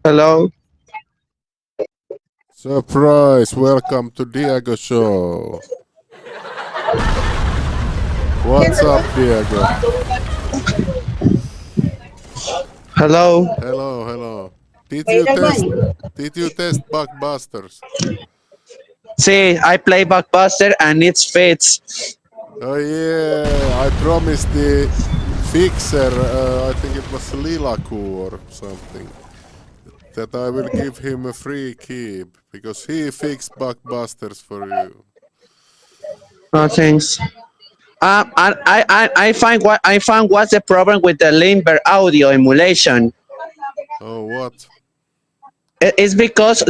Hello. Surprise! Welcome to Diego Show. What's up, Diego? Hello. Hello. Did you test Blockbusters? See, I play Blockbuster and it fits. Oh yeah, I promised the fixer, I think it was Lilaku or something, that I will give him a free keep because he fixed Blockbusters for you. No thanks. I found what's the problem with the Limber audio emulation. Oh what? It's because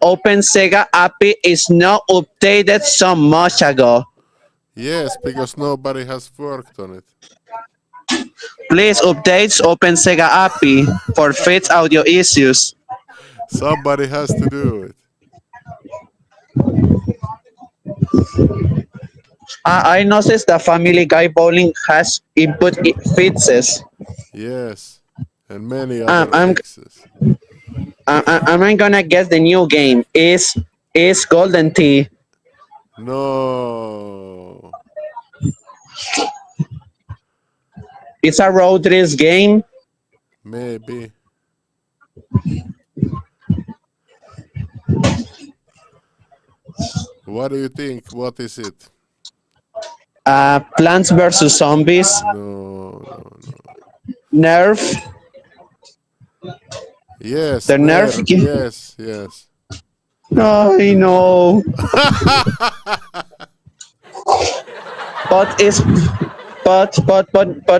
Open Sega API is not updated so much ago. Yes, because nobody has worked on it. Please update Open Sega API for fix audio issues. Somebody has to do it. I noticed that Family Guy Bowling has input fixes. Yes, and many other I'm fixes. I'm gonna guess the new game is Golden Tee. No. It's a road race game. Maybe. What do you think? What is it? Plants vs Zombies. No. Nerf. Yes, The Nerf game. Yes. I know. But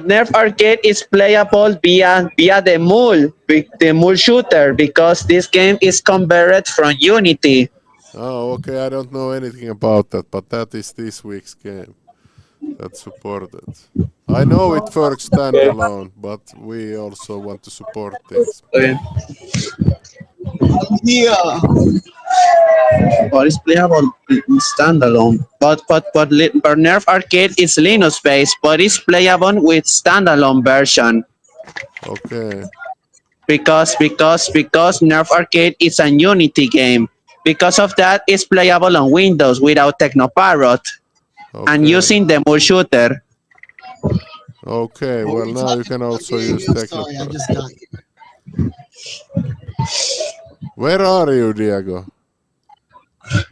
Nerf Arcade is playable via the mule shooter, because this game is converted from Unity. Oh, okay. I don't know anything about that, but that is this week's game. that support it. I know it works standalone, but we also want to support things. Okay. Yeah. But it's playable in standalone. But Nerf Arcade is Linux based, but it's playable with standalone version Okay, because Nerf Arcade is a Unity game. Because of that, it's playable on Windows without TeknoParrot and okay, using the Moore shooter. okay. What were Well, we now you talking can about, also use Diego? Sorry, I TeknoParrot. just got here. Where are you, Diego?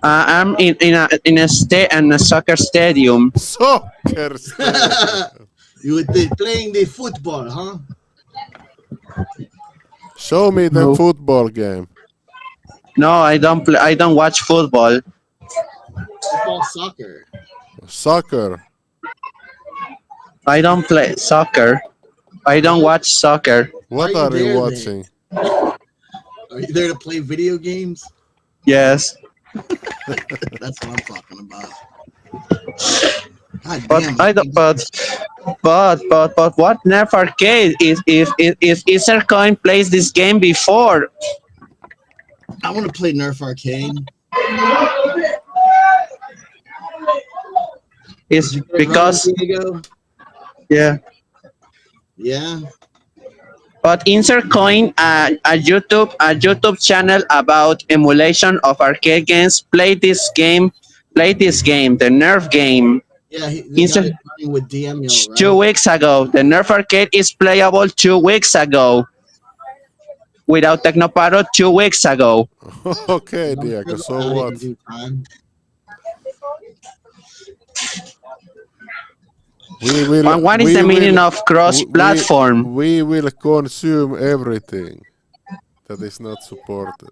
I'm in a soccer stadium. Soccer stadium. You were playing the football, huh? Show me the No, football game. no, I don't play. I don't watch football. Football, soccer. Soccer. I don't play soccer. I don't What? watch soccer. Why are What you are you there then? watching? Are you there to play video games? Yes, That's what I'm talking about. God but damn. I don't. But what Nerf Arcade is if Ethercoin plays this game before I want to play Nerf Arcade. is Did you get it running, because Diego? yeah. Yeah. But Insertcoin, a YouTube channel about emulation of arcade games, play this game, the Nerf game. Yeah, they got Insert it running with DML, 2 weeks ago. The Nerf arcade is playable 2 weeks ago without TeknoParrot 2 weeks ago. Okay, I'm sure Diego. they'll So add it in what? due time. We will. And what is We the meaning will. of cross-platform? We will consume everything that is not supported.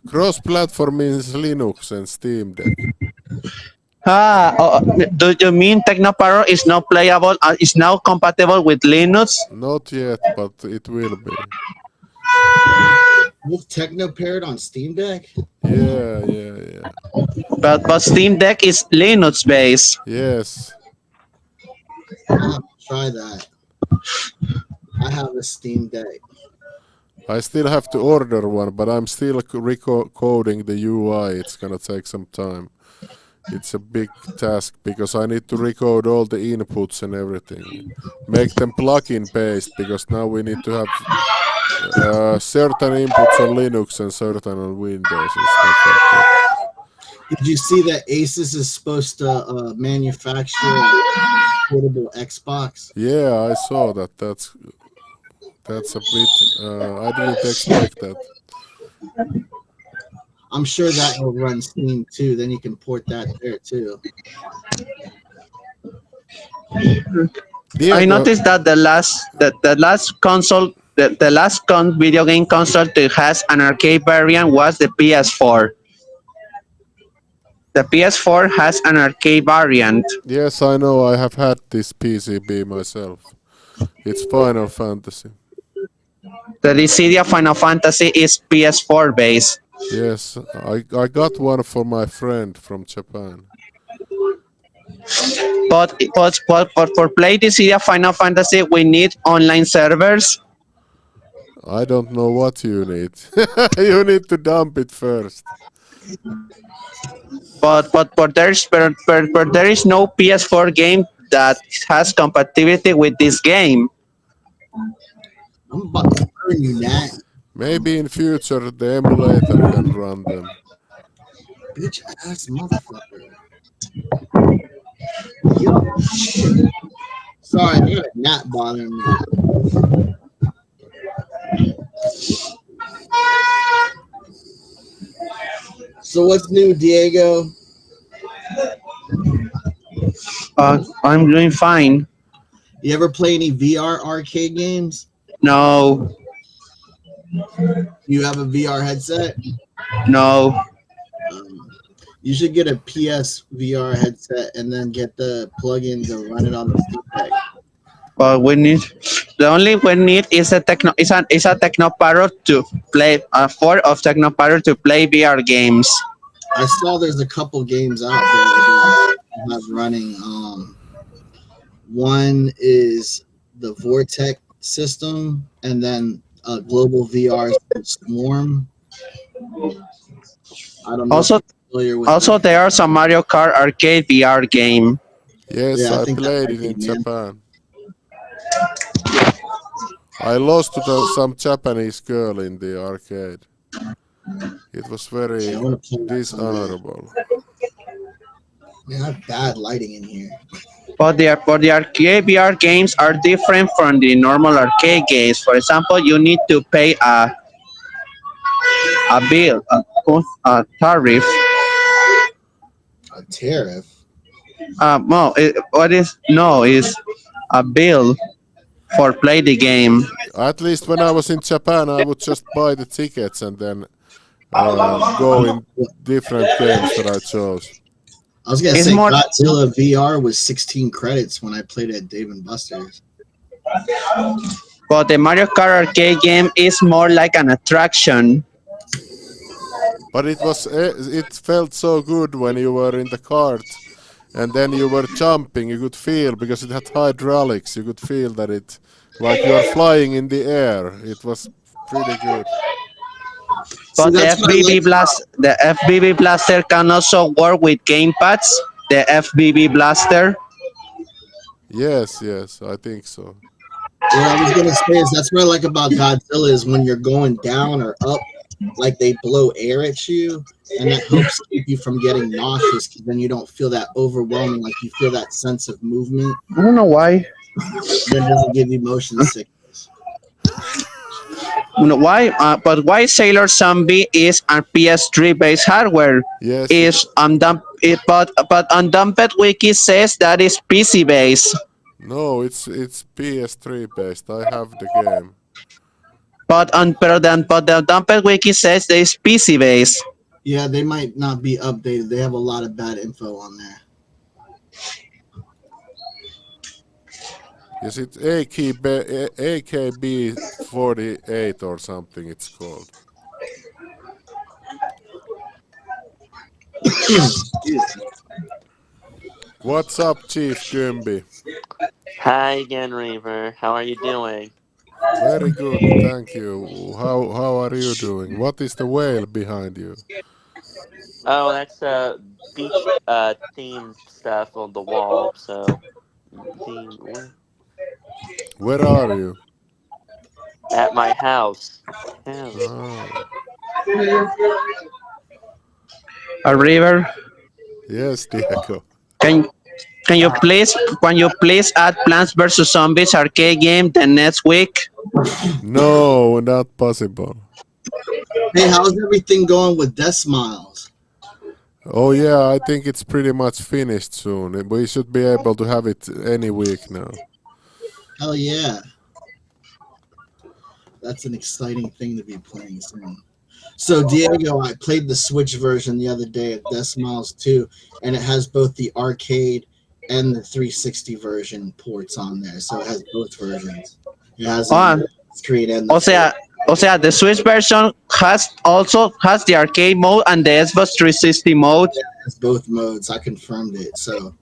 Cross-platform means Linux and Steam Deck. Do you mean TeknoParrot is not playable? Is now compatible with Linux? Not yet, but it will be. With TeknoParrot on Steam Deck? Yeah. But Steam Deck is Linux based. Yes. I'll have to try that. I have a Steam Deck. I still have to order one, but I'm still recoding the UI. It's gonna take some time. It's a big task because I need to recode all the inputs and everything. Make them plug-in based because now we need to have certain inputs on Linux and certain on Windows and stuff like that. Did you see that Asus is supposed to manufacture a portable Xbox? Yeah, I saw that. That's a bit. I didn't expect that. I'm sure that will run Steam too. Then you can port that there too. Diego, I noticed that the last console, the last video game console that has an arcade variant was the PS4. The PS4 has an arcade variant. Yes, I know. I have had this PCB myself. It's Final Fantasy. The Dissidia Final Fantasy is PS4 based. Yes, I got one for my friend from Japan. But for play Dissidia Final Fantasy, we need online servers. I don't know what you need. You need to dump it first. But there is no PS4 game that has compatibility with this game. I'm about to burn you, Nat. Maybe in future the emulator can run them. Bitch ass motherfucker. Yo. Sorry, I got a gnat bothering me. So what's new, Diego? I'm doing fine. You ever play any VR arcade games? No, You have a VR headset? no. You should get a PS VR headset and then get the plugins and run it on the Steam Deck. But the only we need is a TeknoParrot to play four of TeknoParrot to play VR games. I saw there's a couple games out there that have running One is the Vortex system, and then Global VR's Swarm. I don't know if Also, you're familiar with also that. there are some Mario Kart arcade VR game. Yes, Yeah, I I think that played might it be in man. Japan. I lost to some Japanese girl in the arcade. It was Yeah, I very want to play that someday. dishonorable. Man, I have bad lighting in here. But the arcade VR games are different from the normal arcade games. For example, you need to pay a bill, a tariff. A tariff. No, what is no is a bill for play the game. At least when I was in Japan, I would just buy the tickets and then go in different games that I chose. I was gonna It's say more, Godzilla VR was 16 credits when I played at Dave and Buster's. but the Mario Kart arcade game is more like an attraction. But it felt so good when you were in the cart and then you were jumping. You could feel because it had hydraulics. You could feel that it like you are flying in the air. It was pretty good. See, But that's what I like about. The FBB Blaster can also work with gamepads. The FBB Blaster. Yes, yes, I think so. What I was gonna say is that's what I like about Godzilla is when you're going down or up, like they blow air at you, and that helps keep you from getting nauseous because then you don't feel that overwhelming, like you feel that sense of movement. I don't know why. Then it doesn't give you motion sickness. Why? But why Sailor Zombie is on PS3 based hardware? Yes, Is but Undumped Wiki says that is PC based. no, it's PS3 based. I have the game. But the Undumped Wiki says that it's PC based. Yeah, they might not be updated. They have a lot of bad info on there. Yes, it's AKB 48 or something. It's called. What's up, Chief Gumby? Hi again, Reaver. How are you doing? Very good, thank you. How are you doing? What is the whale behind you? Oh, that's beach theme stuff on the wall. So the Where are you? at my house. House. Ah, A river. yes, Diego. Can can you please add Plants vs Zombies arcade game the next week? No, not possible. Hey, how's everything going with Death Smiles? Oh yeah, I think it's pretty much finished soon. We should be able to have it any week now. Hell yeah. That's an exciting thing to be playing soon. So Diego, I played the Switch version the other day of Death Smiles 2, and it has both the arcade and the 360 version ports on there. So it has both versions. It has Oh, the screen and the o sea, the Switch version has the arcade mode and the Xbox 360 mode. it has both modes. I confirmed it. So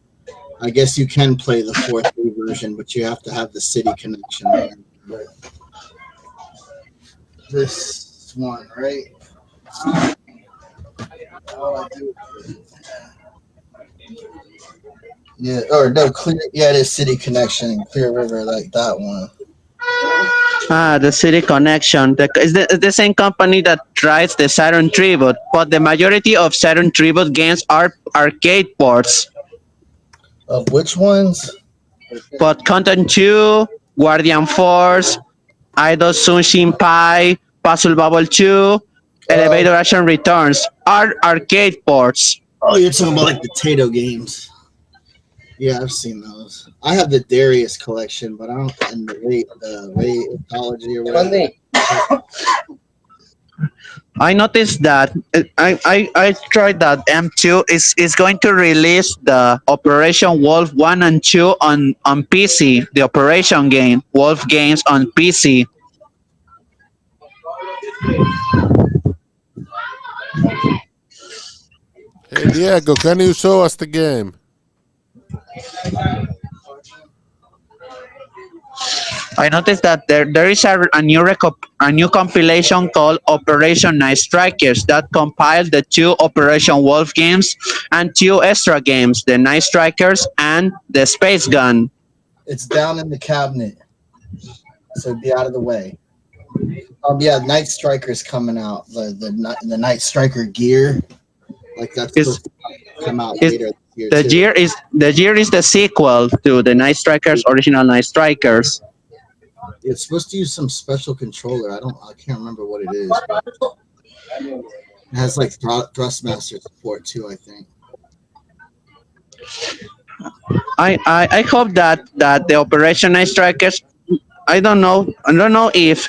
I guess you can play the 4.3 version, but you have to have the city connection. But this one, right? All I do Yeah, or no, clear. Yeah, it is City Connection, Clear River, like that one. Ah, the City Connection. It's the same company that drives the Saturn Tribute, but the majority of Saturn Tribute games are arcade ports. Of which ones? But Content 2, Guardian Force, Idol Sunshine Pie, Puzzle Bubble 2, Elevator Action Returns are arcade ports. Oh, you're talking about like the Tato games. Yeah, I've seen those. I have the Darius collection, but I don't and the Ray Ecology or whatever. I noticed that I tried that M2 is going to release the Operation Wolf 1 and 2 on PC, the Operation game, Wolf games on PC. Hey Diego, can you show us the game? I noticed that there is a new compilation called Operation Night Strikers that compiled the two Operation Wolf games and two extra games, the Night Strikers and the Space Gun. It's down in the cabinet, so be out of the way. Yeah, Night Striker's coming out. The Night Striker gear, like that's Is supposed to come out is later this year the too. year is the sequel to the Night Strikers original Night Strikers. It's supposed to use some special controller. I can't remember what it is. It has like Thrustmaster support too, I think. I hope that the Operation Night Strikers. I don't know if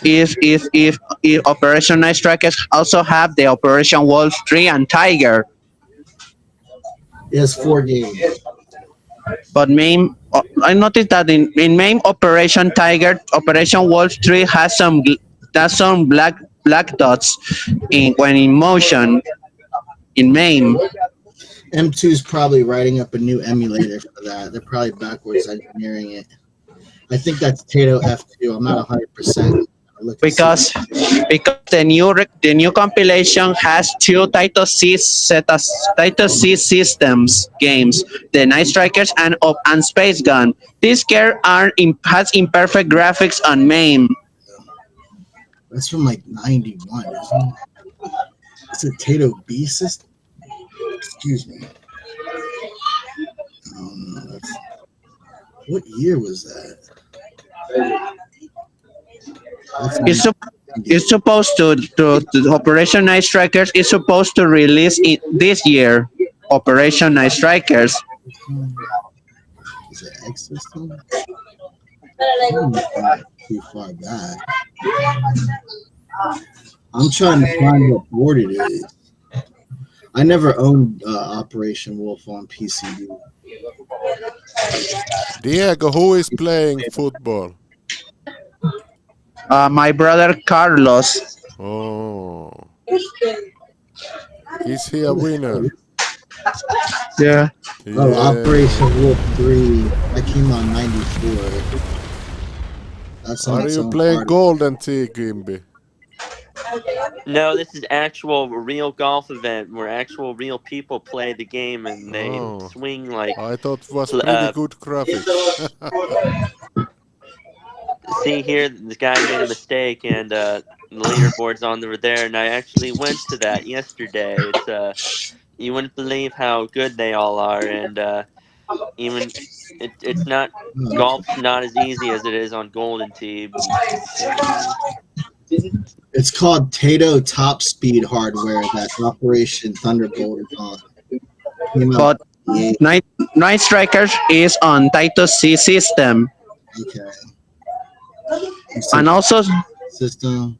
Operation Night Strikers also have the Operation Wolf 3 and Tiger. It has 4 games. But I noticed that in main Operation Tiger, Operation Wolf 3 has some black dots when in motion in main. M2's probably writing up a new emulator for that. They're probably backwards engineering it. I think that's Tato F2. I'm not 100%. Because the new compilation has two Title C systems games, the Night Strikers and Space Gun. These gear has imperfect graphics on MAME. That's from like 91, isn't it? It's a Tato B system. Excuse me. Oh no, what year was that? It's supposed to Operation Night Strikers is supposed to release it this year. Operation Night Strikers. Is it X system? Too far back. I'm trying to find what board it is. I never owned Operation Wolf on PC. Diego, who is playing football? My brother Carlos. Oh. Is he a winner? Yeah. Oh, Operation Wolf 3. That came out in 94. That's Are you playing Golden Tee, Gimby? No, this is actual real golf event where actual real people play the game and they swing like. I thought it was pretty good graphics. See here, this guy made a mistake and the leaderboard's on there, and I actually went to that yesterday. It's you wouldn't believe how good they all are, and even it's not golf's not as easy as it is on Golden Tee. It's called Tato Top Speed hardware that Operation Thunderbolt is on. But Night Strikers is on Title C system. Okay. And also system.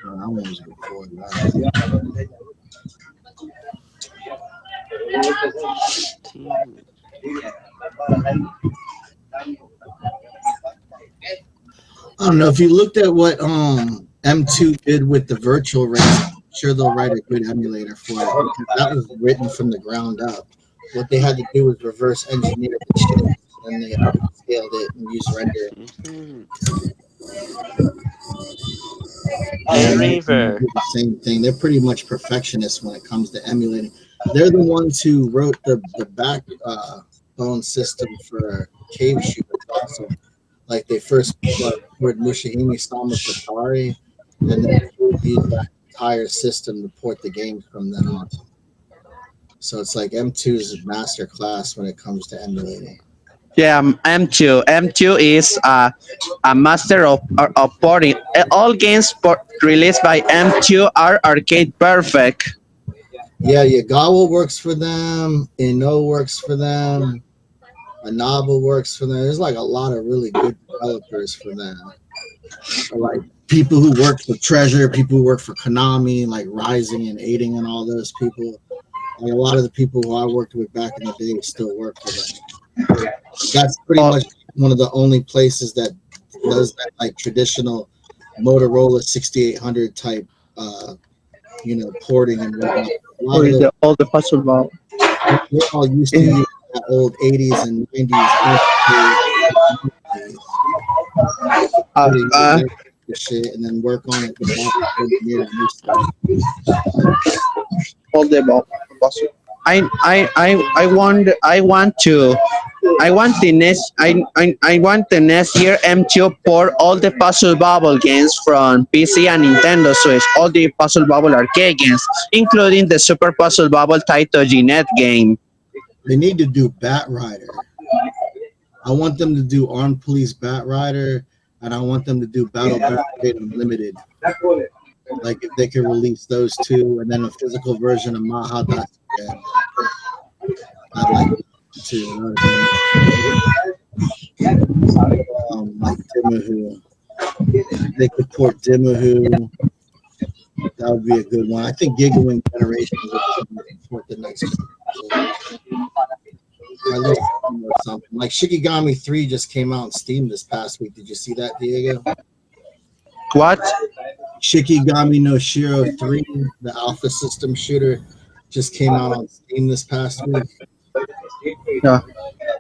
I was before that. I don't know if you looked at what M2 did with the virtual race. I'm sure they'll write a good emulator for it because that was written from the ground up. What they had to do was reverse engineer the shit, and they scaled it and used render. Hey, Reaver. The same thing. They're pretty much perfectionists when it comes to emulating. They're the ones who wrote the backbone system for Cave Shooters also. Like they first put Mushihime Sama Atari, and then they used that entire system to port the games from then on. So it's like M2's master class when it comes to emulating. yeah, M2. M2 is a master of porting. All games released by M2 are arcade perfect. Yeah, Yagawa works for them. Ino works for them. Anaba works for them. There's like a lot of really good developers for them. Like people who work for Treasure, people who work for Konami, like Rising and Aiding and all those people. Like a lot of the people who I worked with back in the day still work for them. That's pretty much one of the only places that does that like traditional Motorola 6800 type porting and whatnot. A lot Or of is those, the all the puzzle ball? we're all used to Eh, use that old 80s and 90s arcade days. Uh, Put in uh, the shit and then work on it the bottom engineer new stuff. all the ball. I want the next I want the next year M2 port all the Puzzle Bubble games from PC and Nintendo Switch, all the Puzzle Bubble arcade games, including the Super Puzzle Bubble Taito Net game. They need to do Bat Rider. I want them to do Armed Police Bat Rider, and I want them to do Battle Barricade Unlimited. Like if they could release those two, and then a physical version of Maha Daisuke, I'd like to. That would be like Dimahu. If they could port Dimahu, that would be a good one. I think Gigawing Generations would port the next generation. Or at least something. Like Shikigami 3 just came out on Steam this past week. Did you see that, Diego? What? Shikigami no Shiro 3, the Alpha System shooter, just came out on Steam this past week. Yeah.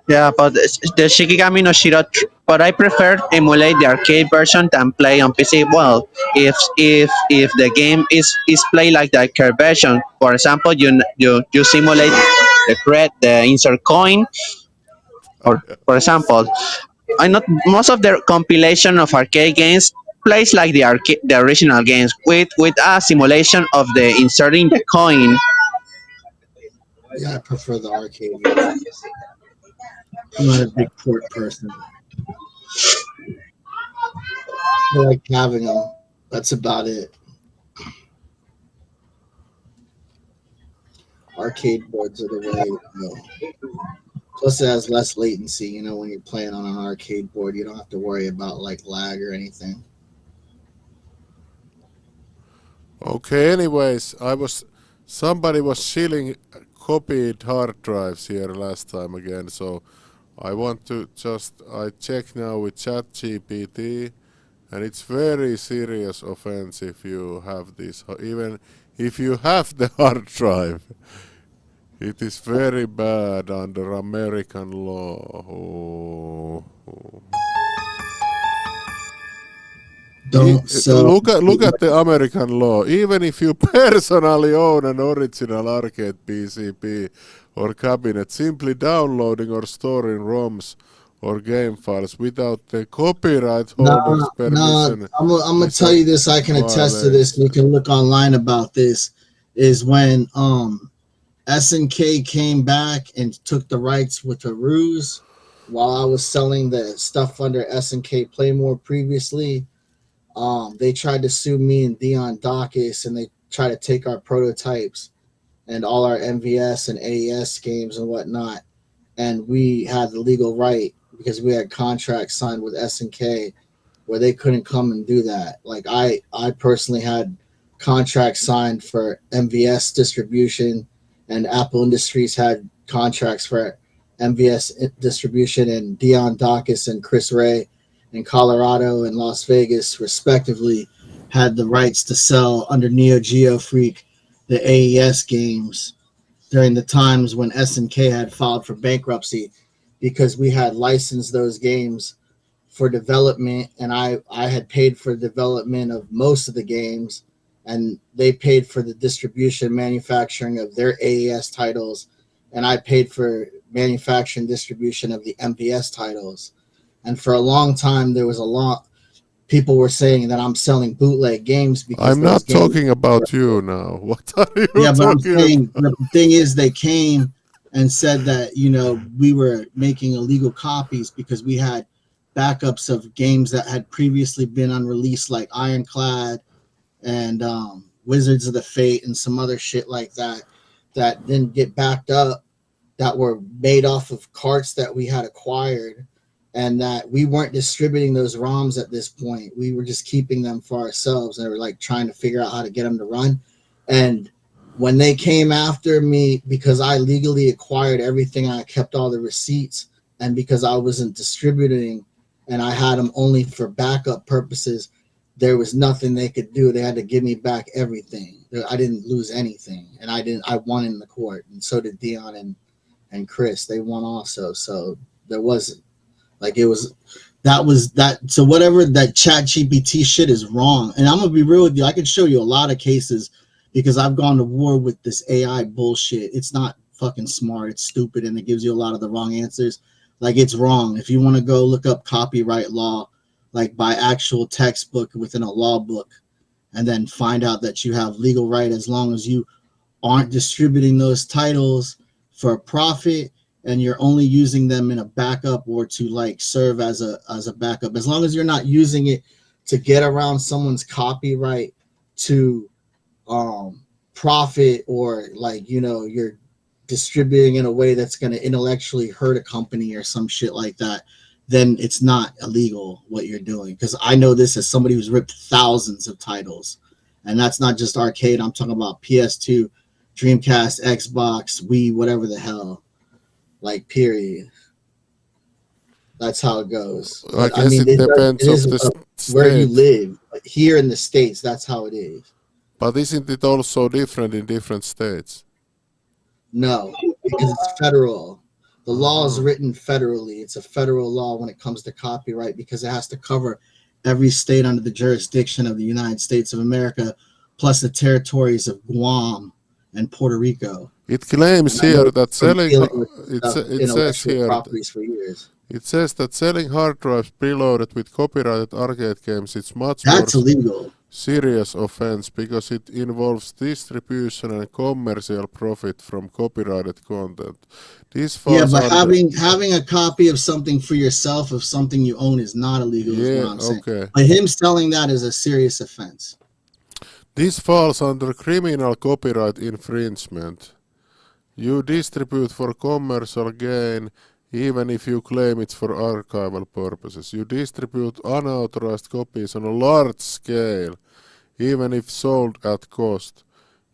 Yeah, but the Shikigami no Shiro, but I prefer emulate the arcade version than play on PC. Well, if the game is played like the arcade version, for example, you simulate the insert coin, or for example, I not most of the compilation of arcade games plays like the original games with a simulation of the inserting the coin. Yeah, I prefer the arcade version. I'm not a big port person. I like having them. That's about it. Arcade boards are the way to go. Plus, it has less latency. When you're playing on an arcade board, you don't have to worry about like lag or anything. Okay, anyways, somebody was shilling copied hard drives here last time again, so I want to I check now with ChatGPT, and it's very serious offense if you have this, even if you have the hard drive. It is very bad under American law. Oh. Don't sell. Look at the American law. Even if you personally own an original arcade PCB or cabinet, simply downloading or storing ROMs or game files without the copyright holder's permission. I'm gonna tell you this. I can attest to this. You can look online about this. Is when SNK came back and took the rights with the ruse while I was selling the stuff under SNK Playmore previously. They tried to sue me and Dion Dawkins, and they tried to take our prototypes and all our MVS and AES games and whatnot. And we had the legal right because we had contracts signed with SNK where they couldn't come and do that. Like I personally had contracts signed for MVS distribution, and Apple Industries had contracts for MVS distribution, and Dion Dawkins and Chris Ray in Colorado and Las Vegas, respectively, had the rights to sell under Neo Geo Freak the AES games during the times when SNK had filed for bankruptcy, because we had licensed those games for development, and I had paid for development of most of the games, and they paid for the distribution manufacturing of their AES titles, and I paid for manufacturing distribution of the MVS titles. And for a long time, there was people were saying that I'm selling bootleg games because I'm not talking about you now. What are you talking but I'm saying about? the thing is, they came and said that we were making illegal copies because we had backups of games that had previously been unreleased, like Ironclad and Wizards of the Fate and some other shit like that didn't get backed up, that were made off of carts that we had acquired, and that we weren't distributing those ROMs at this point. We were just keeping them for ourselves, and we were like trying to figure out how to get them to run. And when they came after me because I legally acquired everything, I kept all the receipts, and because I wasn't distributing and I had them only for backup purposes, there was nothing they could do. They had to give me back everything. I didn't lose anything, and I won in the court, and so did Dion and Chris. They won also. So there wasn't like it was that. So whatever that Chat GPT shit is wrong. And I'm gonna be real with you. I can show you a lot of cases because I've gone to war with this AI bullshit. It's not fucking smart. It's stupid, and it gives you a lot of the wrong answers. Like it's wrong. If you want to go look up copyright law, like by actual textbook within a law book, and then find out that you have legal right as long as you aren't distributing those titles for a profit and you're only using them in a backup or to like serve as a backup, as long as you're not using it to get around someone's copyright to profit, or like, you know, you're distributing in a way that's going to intellectually hurt a company or some shit like that, then it's not illegal what you're doing. Because I know this as somebody who's ripped thousands of titles, and that's not just arcade. I'm talking about PS2, Dreamcast, Xbox, Wii, whatever the hell. Like, period. That's how it goes. I But, guess it depends is of the where you state. live. But here in the States, that's how it is. But isn't it also different in different states? No, because it's federal. The law is written federally. It's a federal law when it comes to copyright because it has to cover every state under the jurisdiction of the United States of America, plus the territories of Guam and Puerto Rico. It claims here that selling it says here properties for years. it says that selling hard drives preloaded with copyrighted arcade games is much That's more illegal. serious offense because it involves distribution and commercial profit from copyrighted content. This Yeah, falls but under, having a copy of something for yourself of something you own is not illegal. Is yeah, what I'm saying. okay. But him selling that is a serious offense. This falls under criminal copyright infringement. You distribute for commercial gain even if you claim it's for archival purposes. You distribute unauthorized copies on a large scale, even if sold at cost.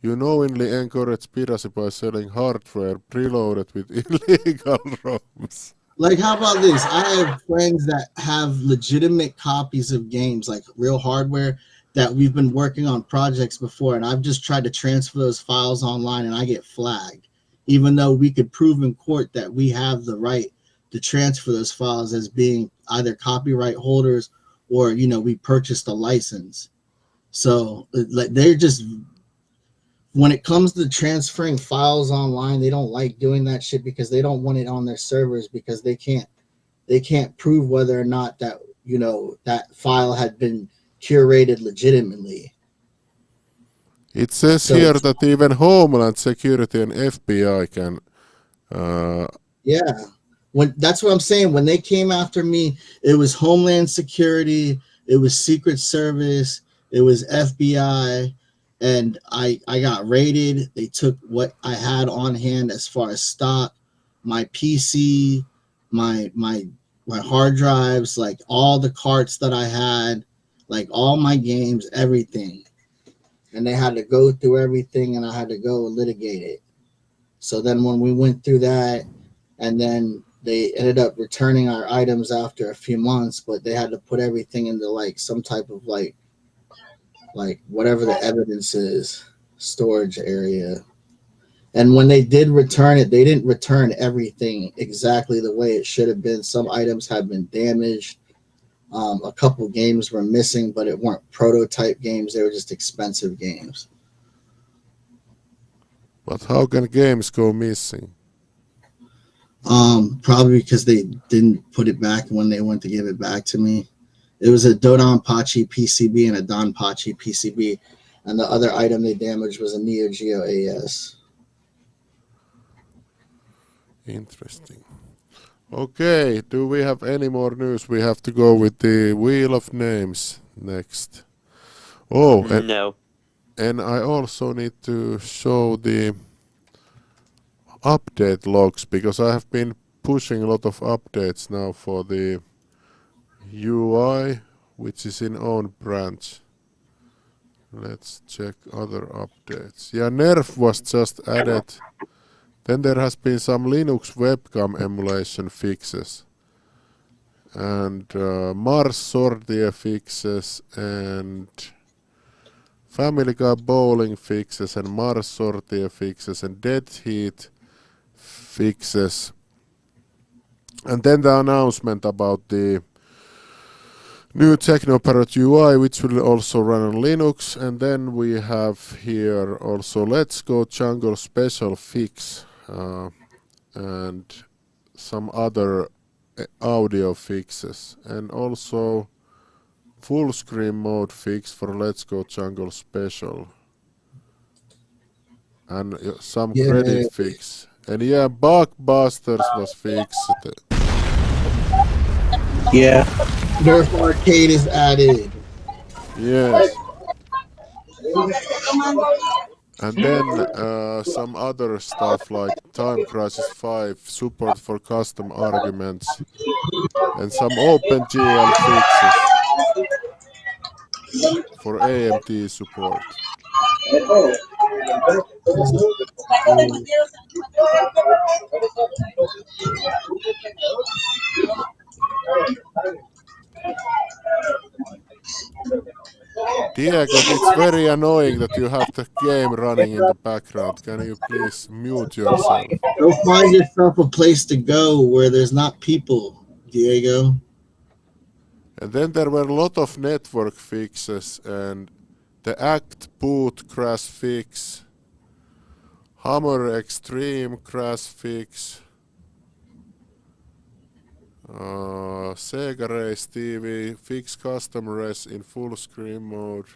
You knowingly encourage piracy by selling hardware preloaded with illegal ROMs. Like, how about this? I have friends that have legitimate copies of games, like real hardware, that we've been working on projects before, and I've just tried to transfer those files online and I get flagged, even though we could prove in court that we have the right to transfer those files as being either copyright holders or, you know, we purchased a license. So like they're just, when it comes to transferring files online, they don't like doing that shit because they don't want it on their servers because they can't prove whether or not that, you know, that file had been curated legitimately. It says So- here that even Homeland Security and FBI can. Yeah. When that's what I'm saying. When they came after me, it was Homeland Security, it was Secret Service, it was FBI, and I got raided. They took what I had on hand as far as stock, my PC, my hard drives, like all the carts that I had, like all my games, everything. And they had to go through everything and I had to go litigate it. So then when we went through that, and then they ended up returning our items after a few months, but they had to put everything into like some type of like whatever the evidence is, storage area. And when they did return it, they didn't return everything exactly the way it should have been. Some items had been damaged. A couple games were missing, but it weren't prototype games. They were just expensive games. But how can games go missing? Probably because they didn't put it back when they went to give it back to me. It was a Dodonpachi PCB and a Donpachi PCB, and the other item they damaged was a Neo Geo AS. Interesting. Okay, do we have any more news? We have to go with the Wheel of Names next. Oh, No. and I also need to show the update logs because I have been pushing a lot of updates now for the UI, which is in own branch. Let's check other updates. Yeah, Nerf was just added. Then there has been some Linux webcam emulation fixes. and Mars Sortie fixes, and Family Guy Bowling fixes, and Mars Sortie fixes, and Dead Heat fixes. And then the announcement about the new TeknoParrot UI, which will also run on Linux. And then we have here also Let's Go Jungle Special Fix and some other audio fixes. And also full screen mode fix for Let's Go Jungle Special. And some Yeah. credit fix. And yeah, Blockbusters was fixed. Yeah. Nerf Arcade is added. Yes. And then some other stuff like Time Crisis 5, support for custom arguments, and some OpenGL fixes for AMT support. Diego, it's very annoying that you have the game running in the background. Can you please mute yourself? Go find yourself a place to go where there's not people, Diego. And then there were a lot of network fixes and the Act Boot crash fix, Hammer Extreme crash fix, Sega Race TV, fix custom res in full screen mode,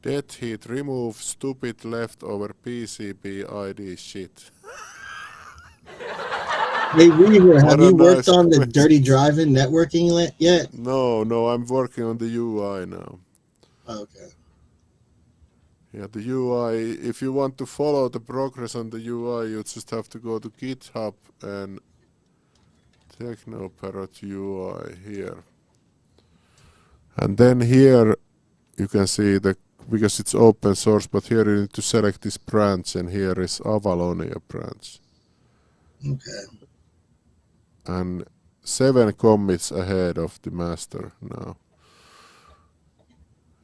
Dead Heat remove stupid leftover PCB ID shit. Hey Weaver, have What a you worked nice on the question. dirty driving networking yet? No, I'm working on the UI now. Okay. Yeah, the UI, if you want to follow the progress on the UI, you just have to go to GitHub and TeknoParrot UI here. And then here you can see because it's open source, but here you need to select this branch, and here is Avalonia branch. Okay. And 7 commits ahead of the master now.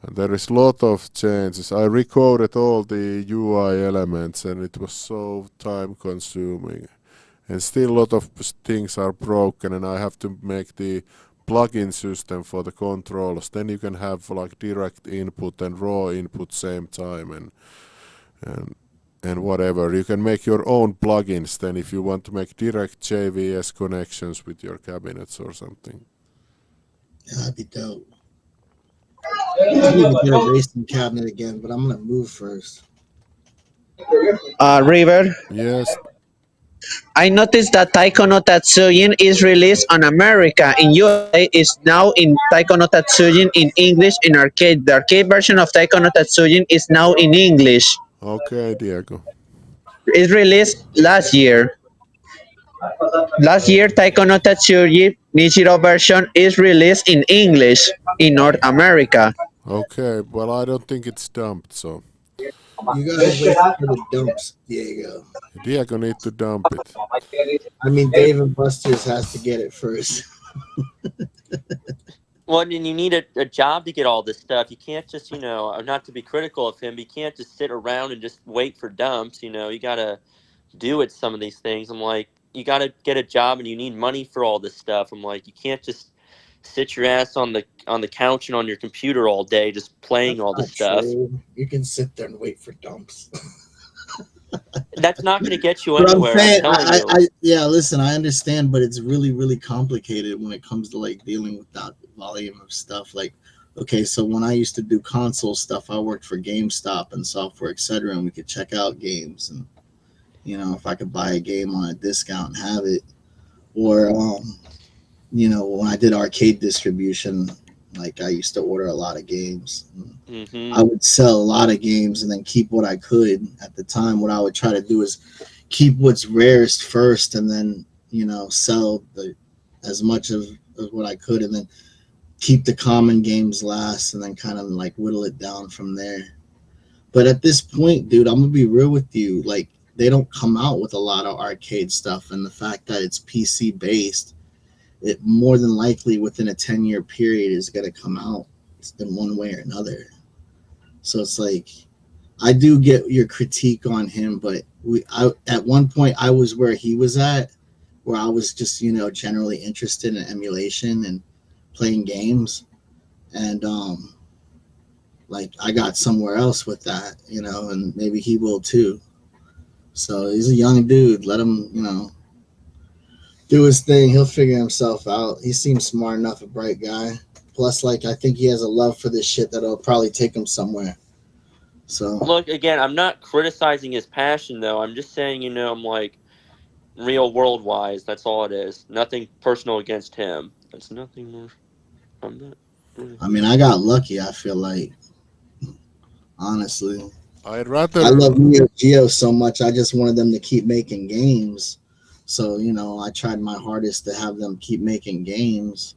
And there is a lot of changes. I recorded all the UI elements and it was so time consuming. And still a lot of things are broken, and I have to make the plugin system for the controls. Then you can have like direct input and raw input same time and whatever. You can make your own plugins then if you want to make direct JVS connections with your cabinets or something. Yeah, that'd be dope. I need to get a racing cabinet again, but I'm gonna move first. River, Yes. I noticed that Taiko no Tatsujin is released on America. In USA, is now in Taiko no Tatsujin in English in arcade. The arcade version of Taiko no Tatsujin is now in English. Okay, Diego. It released last year. Last year, Taiko no Tatsujin Nichiro version is released in English in North America. Okay, well I don't think it's dumped, so You gotta wait for the dumps, Diego. Diego need to dump it. I mean, Dave and Buster's has to get it first. Well, and you need a job to get all this stuff. You can't just, not to be critical of him, but you can't just sit around and just wait for dumps. You got to do it, some of these things. I'm like, you got to get a job and you need money for all this stuff. I'm like, you can't just sit your ass on the couch and on your computer all day just playing all this stuff. True. You can sit there and wait for dumps. That's not going to get you But I'm anywhere. saying, I'm telling you. yeah, listen, I understand, but it's really, really complicated when it comes to like dealing with that volume of stuff. Like, okay, so when I used to do console stuff, I worked for GameStop and software, etc., and we could check out games, and if I could buy a game on a discount and have it, or when I did arcade distribution, like I used to order a lot of games. Mm-hmm. I would sell a lot of games and then keep what I could. At the time, what I would try to do is keep what's rarest first, and then sell as much of what I could, and then keep the common games last, and then kind of like whittle it down from there. But at this point, dude, I'm gonna be real with you. Like, they don't come out with a lot of arcade stuff, and the fact that it's PC based, it more than likely within a 10-year period is going to come out in one way or another. So it's like, I do get your critique on him, but at one point I was where he was at, where I was just, generally interested in emulation and playing games. And like I got somewhere else with that, and maybe he will too. So he's a young dude. Let him, do his thing. He'll figure himself out. He seems smart enough, a bright guy. Plus, like, I think he has a love for this shit that'll probably take him somewhere. So Look, again, I'm not criticizing his passion, though. I'm just saying, I'm like, real world wise, that's all it is. Nothing personal against him. That's nothing more. I'm not. I mean, I got lucky. I feel like, honestly, I'd I rather love Neo Geo so much. I just wanted them to keep making games. So I tried my hardest to have them keep making games,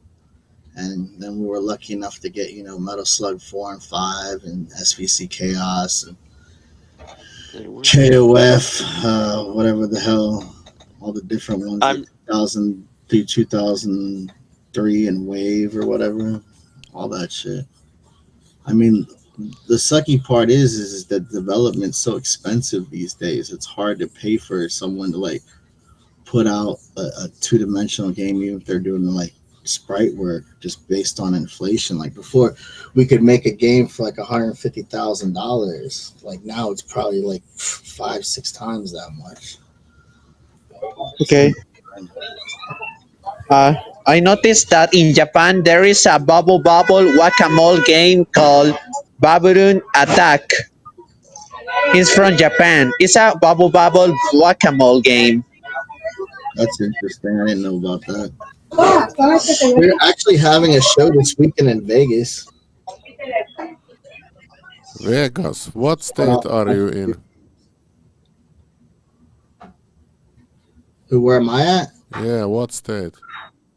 and then we were lucky enough to get Metal Slug 4 and 5 and SVC Chaos and KOF, whatever the hell, all the different ones, I'm 2000 through 2003 and Wave or whatever, all that shit. I mean, the sucky part is that development's so expensive these days. It's hard to pay for someone to like put out a two-dimensional game, even if they're doing like sprite work, just based on inflation. Like before, we could make a game for like $150,000. Like now, it's probably like 5-6 times that much. Okay. I noticed that in Japan there is a bubble whack-a-mole game called Babylon Attack. It's from Japan. It's a bubble whack-a-mole game. That's interesting. I didn't know about that. We're actually having a show this weekend in Vegas. Vegas. What state are you in? Where am I at? Yeah, what state?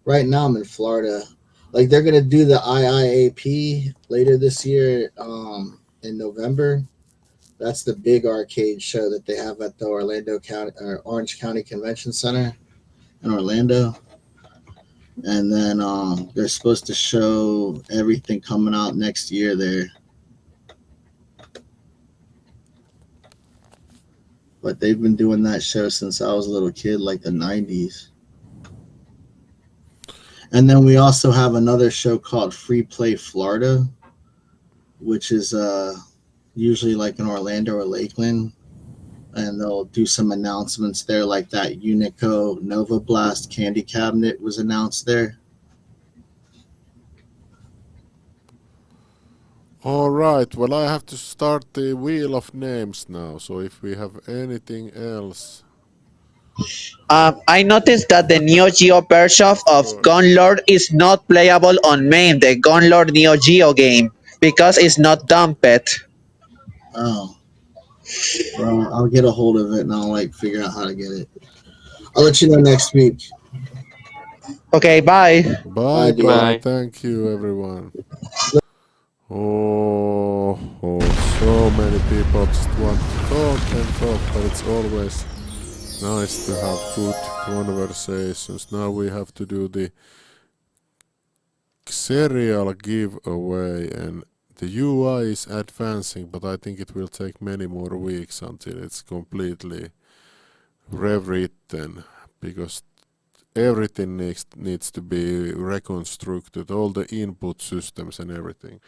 Right now, I'm in Florida. Like they're gonna do the IIAP later this year, in November. That's the big arcade show that they have at the Orlando County or Orange County Convention Center in Orlando. And then they're supposed to show everything coming out next year there. But they've been doing that show since I was a little kid, like the 90s. And then we also have another show called Free Play Florida, which is usually like in Orlando or Lakeland. And they'll do some announcements there, like that Unico Nova Blast candy cabinet was announced there. All right. Well, I have to start the wheel of names now. So if we have anything else, I noticed that the Neo Geo version of Gunlord is not playable on MAME, the Gunlord Neo Geo game, because it's not dumped. Oh, well, I'll get a hold of it and I'll like figure out how to get it. I'll let you know next week. Okay, bye. bye Bye, dude. bye. Bye. Thank you, everyone. So many people just want to talk and talk, but it's always nice to have good conversations. Now we have to do the serial giveaway, and the UI is advancing, but I think it will take many more weeks until it's completely rewritten, because everything needs to be reconstructed, all the input systems and everything.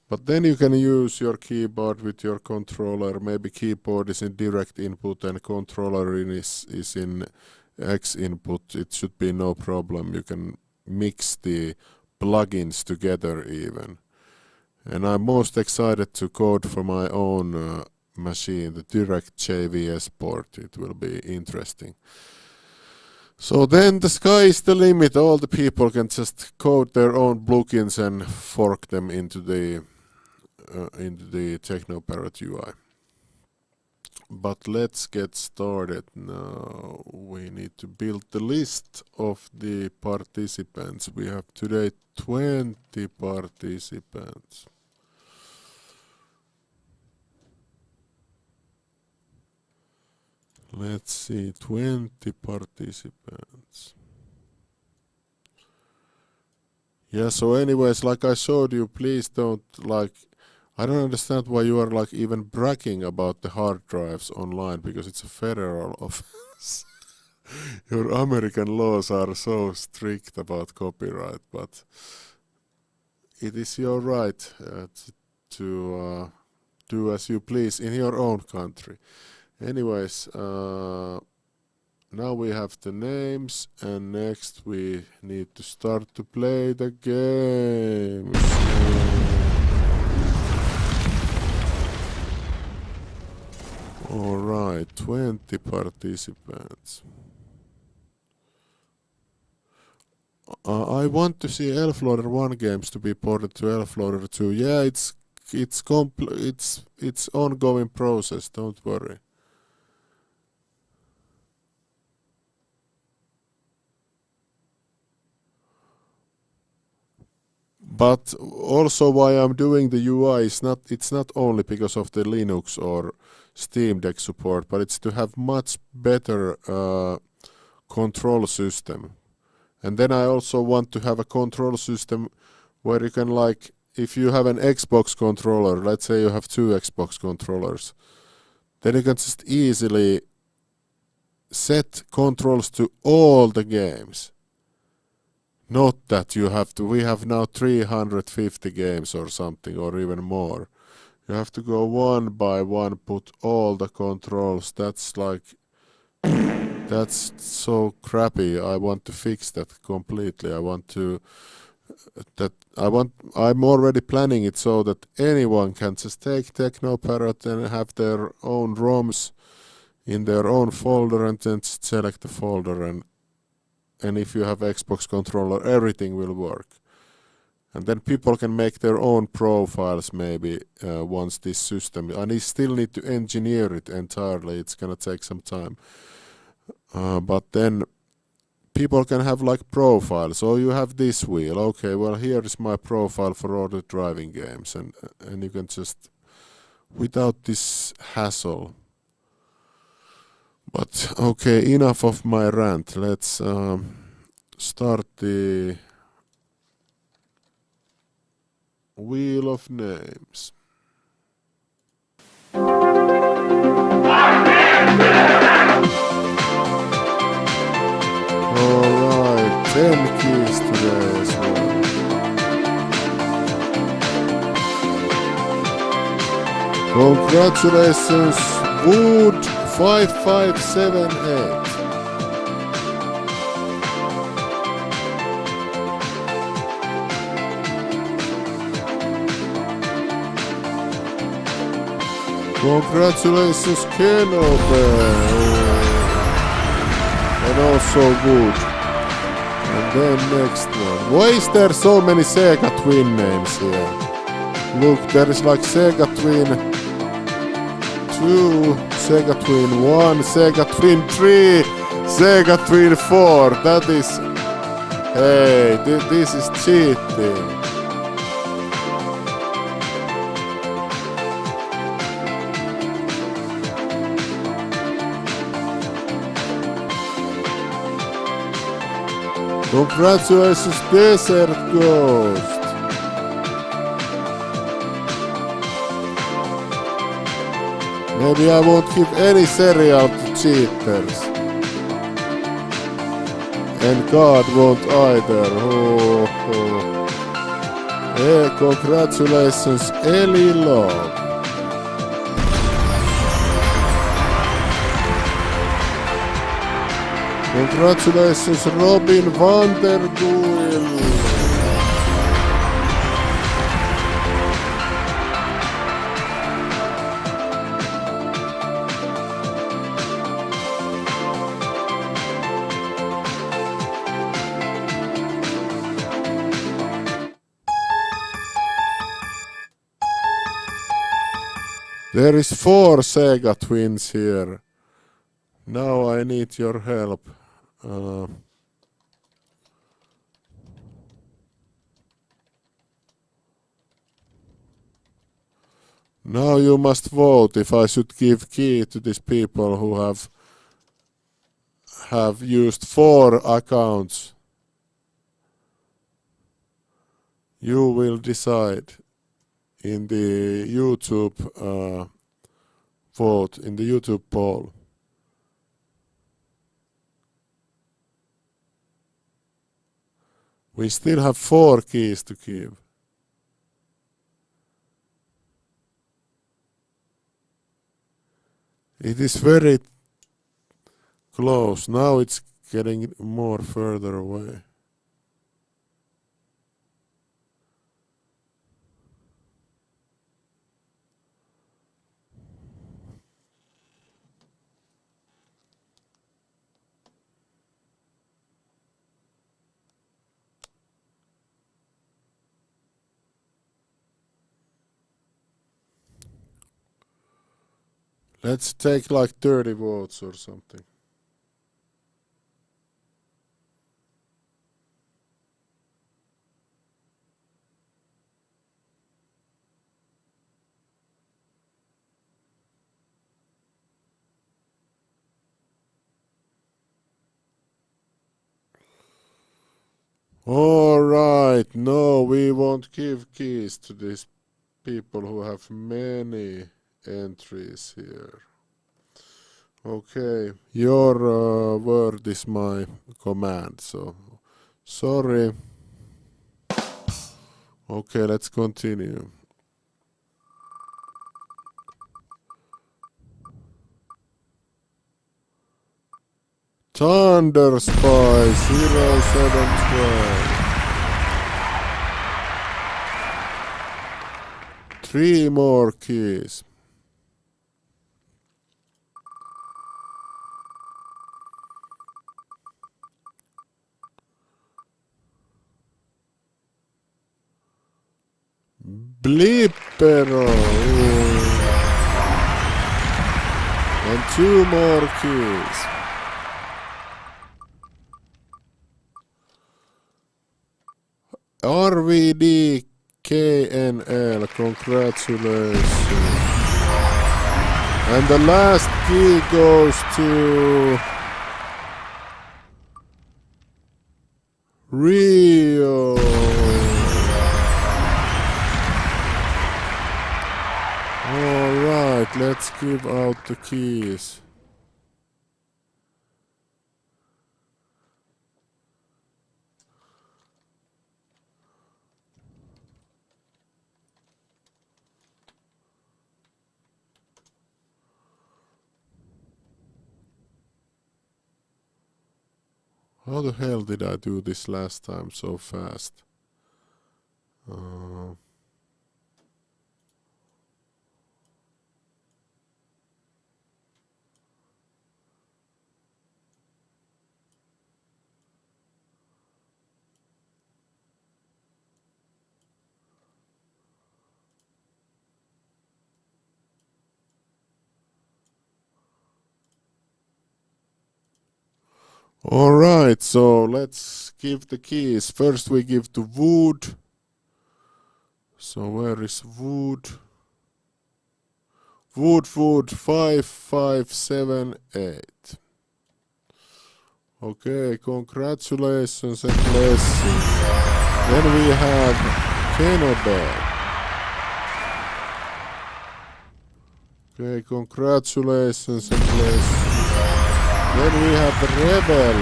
But then you can use your keyboard with your controller. Maybe keyboard is in direct input and controller is in X input. It should be no problem. You can mix the plugins together even. And I'm most excited to code for my own machine, the direct JVS port. It will be interesting. So then the sky is the limit. All the people can just code their own plugins and fork them into the TeknoParrot UI. But let's get started now. We need to build the list of the participants. We have today 20 participants. Let's see, 20 participants. Yeah, so anyways, like I showed you, please don't like, I don't understand why you are like even bragging about the hard drives online, because it's a federal offense. Your American laws are so strict about copyright, but it is your right to do as you please in your own country. Anyways, now we have the names, and next we need to start to play the games. Alright, 20 participants. I want to see Elfloader 1 games to be ported to Elfloader 2. Yeah, it's ongoing process, don't worry. But also why I'm doing the UI is it's not only because of the Linux or Steam Deck support, but it's to have much better control system. And then I also want to have a control system where you can, like, if you have an Xbox controller, let's say you have 2 Xbox controllers, then you can just easily set controls to all the games. Not that you have to, we have now 350 games or something, or even more. You have to go one by one, put all the controls. That's like, that's so crappy. I want to fix that completely. I'm already planning it so that anyone can just take TeknoParrot and have their own ROMs in their own folder, and then just select the folder, and if you have Xbox controller, everything will work. And then people can make their own profiles maybe once this system, and you still need to engineer it entirely. It's gonna take some time. But then people can have like profiles. So you have this wheel. Okay, well, here is my profile for all the driving games, and you can just, without this hassle. But okay, enough of my rant. Let's start the Wheel of Names. Alright, 10 keys today as well. Congratulations, Wood 5578. Congratulations, Kenobe. And also Wood. And then next one. Why is there so many Sega Twin names here? Look, there is like Sega Twin 2, Sega Twin 1, Sega Twin 3, Sega Twin 4. That is... Hey, this is cheating. Congratulations, Desert Ghost. Maybe I won't give any cereal to cheaters. And God won't either. Hey, congratulations, Ellie Love. Congratulations, Robin van der Goel. There is 4 Sega twins here. Now I need your help. Now you must vote if I should give key to these people who have used 4 accounts. You will decide in the YouTube vote, in the YouTube poll. We still have 4 keys to give. It is very close. Now it's getting more further away. Let's take like 30 votes or something. All right, no, we won't give keys to these people who have many entries here. Okay, your word is my command, so sorry. Okay, let's continue. Thunder Spy 0712. 3 more keys. Blippero. And 2 more keys. RVD KNL, congratulations. And the last key goes to Rio. Alright, let's give out the keys. How the hell did I do this last time so fast? Alright, so let's give the keys. First we give to Wood. So where is Wood? Wood 5578. Okay, congratulations and blessings. Then we have Kenobel. Okay, congratulations and blessings. Then we have Rebel.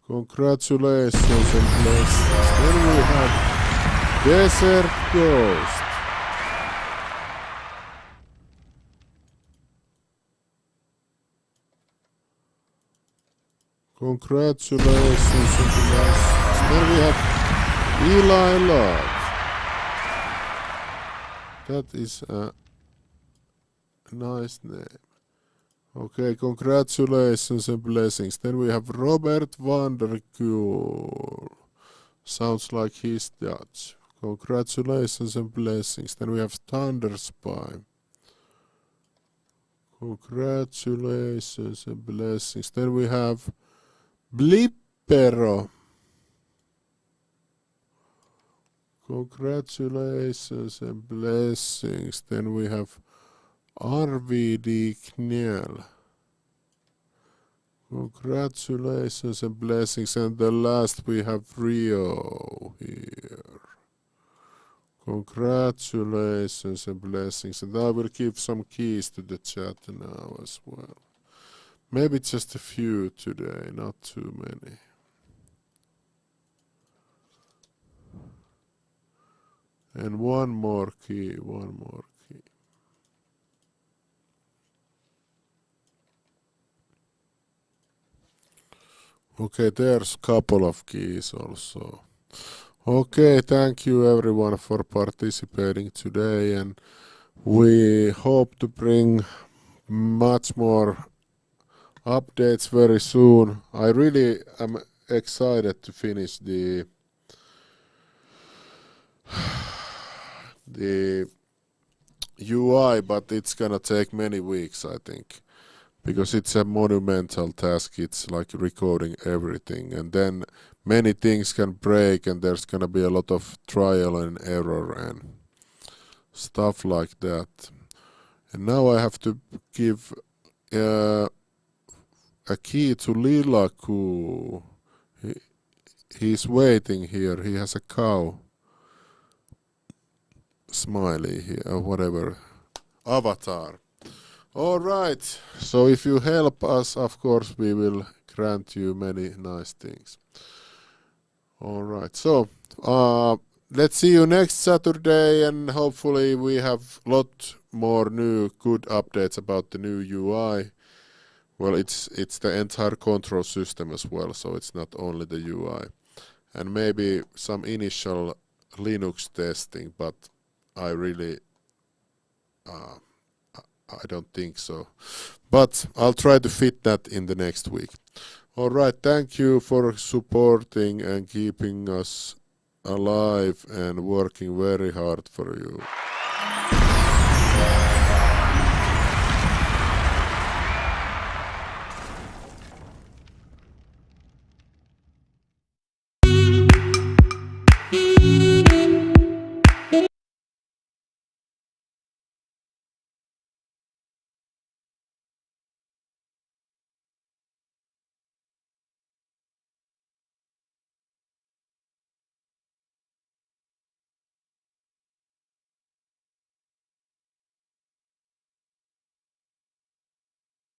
Congratulations and blessings. Then we have Desert Ghost. Congratulations and blessings. Then we have Eli Love. That is a nice name. Okay, congratulations and blessings. Then we have Robert Vanderkuhl. Sounds like he's Dutch. Congratulations and blessings. Then we have Thunder Spy. Congratulations and blessings. Then we have Blippero. Congratulations and blessings. Then we have RVD Knell. Congratulations and blessings. And the last we have Rio here. Congratulations and blessings. And I will give some keys to the chat now as well. Maybe just a few today, not too many. And one more key. Okay, there's a couple of keys also. Okay, thank you everyone for participating today, and we hope to bring much more updates very soon. I really am excited to finish the UI, but it's gonna take many weeks, I think, because it's a monumental task. It's like recording everything, and then many things can break, and there's gonna be a lot of trial and error and stuff like that. And now I have to give a key to Lilaku. He's waiting here. He has a cow smiley here, or whatever avatar. All right, so if you help us, of course we will grant you many nice things. All right, so let's see you next Saturday, and hopefully we have a lot more new good updates about the new UI. Well, it's the entire control system as well, so it's not only the UI. And maybe some initial Linux testing, but I really I don't think so. But I'll try to fit that in the next week. All right, thank you for supporting and keeping us alive and working very hard for you.